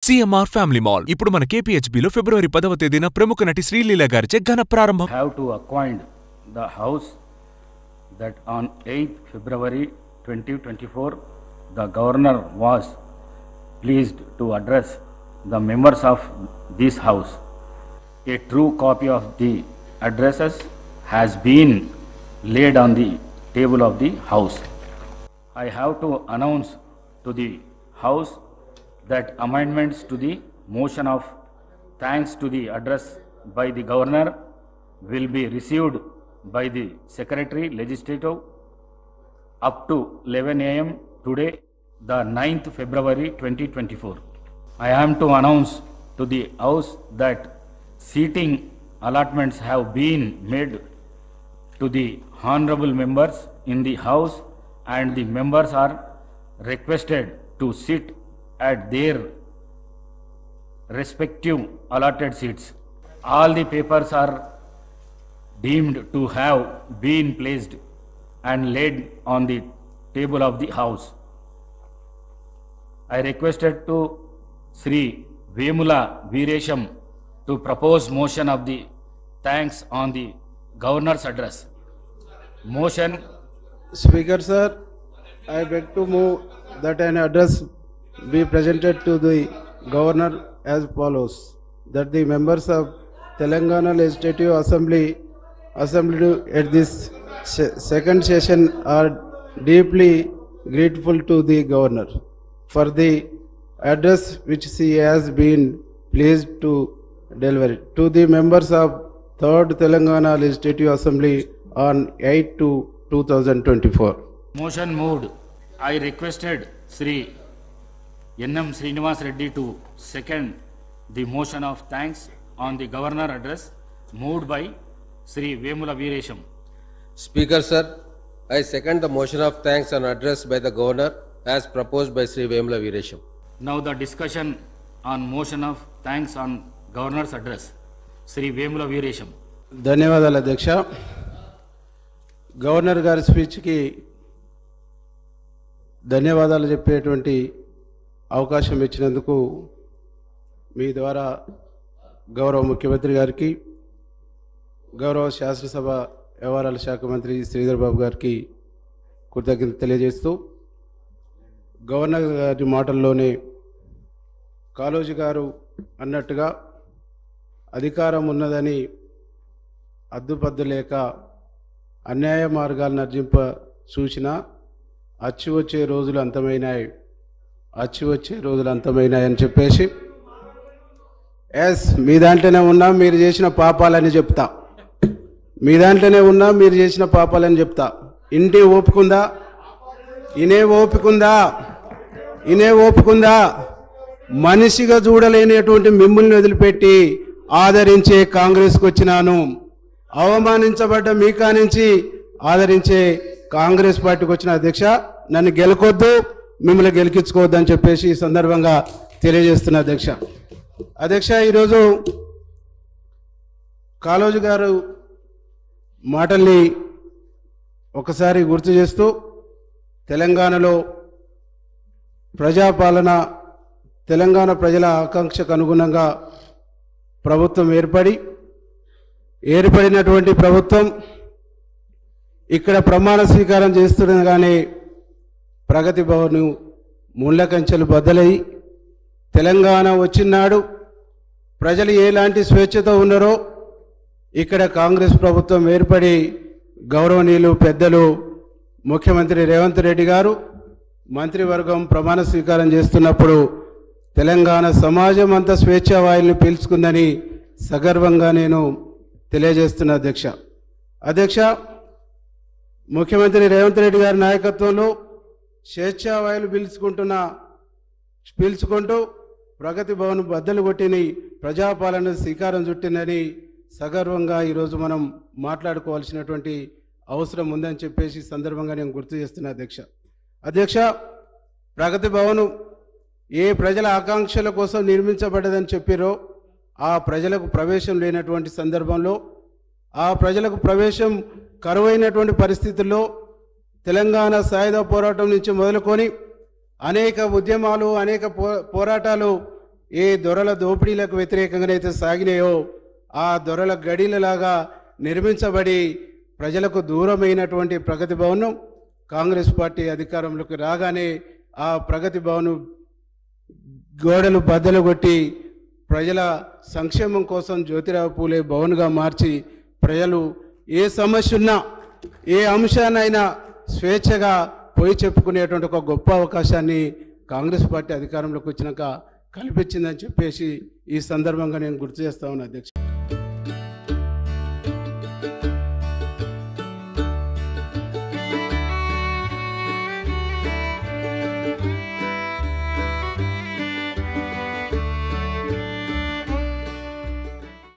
CMR family mall ఇప్పుడు మన కేపీహెచ్బీలో ఫిబ్రవరి 10వ తేదీన ప్రముఖ నటి శ్రీలీల గారిచే ఘన ప్రారంభం. Have to acquaint the house that on 8th February 2024 the governor was pleased to address the members of this house. A true copy of the addresses has been laid on the table of the house. I have to announce to the house that amendments to the motion of thanks to the address by the governor will be received by the secretary legislative up to 11 a.m. today, the 9th February 2024. I am to announce to the house that seating allotments have been made to the honorable members in the house and the members are requested to sit at their respective allotted seats. All the papers are deemed to have been placed and laid on the table of the house. I requested to Sri Vemula Veeresham to propose motion of the thanks on the governor's address. Motion. Speaker sir, I beg to move that an address be presented to the governor as follows: that the members of Telangana Legislative Assembly at this second session are deeply grateful to the governor for the address which she has been pleased to deliver to the members of 3rd Telangana Legislative Assembly on 8/2/2024. Motion moved. I requested Sri N.M. Srinivas Reddy to second the motion of thanks on the governor address moved by Sri Vemula Veeresham. Speaker sir, I second the motion of thanks on address by the governor as proposed by Sri Vemula Veeresham. Now the discussion on motion of thanks on governor's address. Sri Vemula Veeresham. ధన్యవాదాలు అధ్యక్ష. Governor గారి స్పీచ్కి ధన్యవాదాలు చెప్పేటువంటి అవకాశం ఇచ్చినందుకు మీ ద్వారా గౌరవ ముఖ్యమంత్రి గారికి, గౌరవ శాసనసభ వ్యవహారాల శాఖ మంత్రి శ్రీధర్ బాబు గారికి కృతజ్ఞత తెలియజేస్తూ, గవర్నర్ గారి మాటల్లోనే కాళోజీ గారు అన్నట్టుగా అధికారం ఉన్నదని అద్దుపద్దు లేక అన్యాయ మార్గాలను అర్జింప చూసినా అచ్చి వచ్చే రోజులు అంతమైనాయి అని చెప్పేసి, మీ దాంట్లోనే ఉన్నా మీరు చేసిన పాపాలని చెప్తా, ఇంటి ఓపికందా, ఇనే ఓపికందా మనిషిగా చూడలేనటువంటి మిమ్మల్ని వదిలిపెట్టి ఆదరించే కాంగ్రెస్కి వచ్చినాను. అవమానించబడ్డ మీకా నుంచి ఆదరించే కాంగ్రెస్ పార్టీకి వచ్చిన అధ్యక్ష, నన్ను గెలకొద్దు, మిమ్మల్ని గెలికించుకోవద్దు అని చెప్పేసి ఈ సందర్భంగా తెలియజేస్తున్నా అధ్యక్ష. ఈరోజు కాళోజీ గారు మాటల్ని ఒకసారి గుర్తు చేస్తూ, తెలంగాణలో ప్రజాపాలన, తెలంగాణ ప్రజల ఆకాంక్షకు అనుగుణంగా ప్రభుత్వం ఏర్పడినటువంటి ప్రభుత్వం ఇక్కడ ప్రమాణ స్వీకారం చేస్తుండగానే ప్రగతి భవన్ ముళ్ళ కంచెలు బద్దలై తెలంగాణ వచ్చినాడు ప్రజలు ఎలాంటి స్వేచ్ఛతో ఉన్నారో ఇక్కడ కాంగ్రెస్ ప్రభుత్వం ఏర్పడి గౌరవనీయులు పెద్దలు ముఖ్యమంత్రి రేవంత్ రెడ్డి గారు మంత్రివర్గం ప్రమాణ స్వీకారం చేస్తున్నప్పుడు తెలంగాణ సమాజం అంతా స్వేచ్ఛా వాయుల్ని పీల్చుకుందని సగర్వంగా నేను తెలియజేస్తున్నా అధ్యక్ష. ముఖ్యమంత్రి రేవంత్ రెడ్డి గారి నాయకత్వంలో స్వేచ్ఛా వాయులు పీల్చుకుంటూ ప్రగతి భవన్ బద్దలు కొట్టిని ప్రజాపాలన శ్రీకారం చుట్టిందని సగర్వంగా ఈరోజు మనం మాట్లాడుకోవాల్సినటువంటి అవసరం ఉందని చెప్పేసి సందర్భంగా నేను గుర్తు చేస్తున్నా అధ్యక్ష. ప్రగతి భవన్ ఏ ప్రజల ఆకాంక్షల కోసం నిర్మించబడ్డదని చెప్పారో ఆ ప్రజలకు ప్రవేశం లేనటువంటి సందర్భంలో, ఆ ప్రజలకు ప్రవేశం కరువైనటువంటి పరిస్థితుల్లో తెలంగాణ సాయుధ పోరాటం నుంచి మొదలుకొని అనేక ఉద్యమాలు, అనేక పోరాటాలు ఏ దొరల దోపిడీలకు వ్యతిరేకంగానైతే సాగినాయో ఆ దొరల గడిలలాగా నిర్మించబడి ప్రజలకు దూరమైనటువంటి ప్రగతి భవనం కాంగ్రెస్ పార్టీ అధికారంలోకి రాగానే ఆ ప్రగతి భవన్ గోడలు బద్దలు కొట్టి ప్రజల సంక్షేమం కోసం జ్యోతిరావు పూలే భవన్గా మార్చి ప్రజలు ఏ సమస్య ఉన్నా ఏ అంశానైనా స్వేచ్ఛగా పోయి చెప్పుకునేటువంటి ఒక గొప్ప అవకాశాన్ని కాంగ్రెస్ పార్టీ అధికారంలోకి వచ్చినాక కల్పించిందని చెప్పేసి ఈ సందర్భంగా నేను గుర్తు చేస్తా ఉన్నా అధ్యక్ష.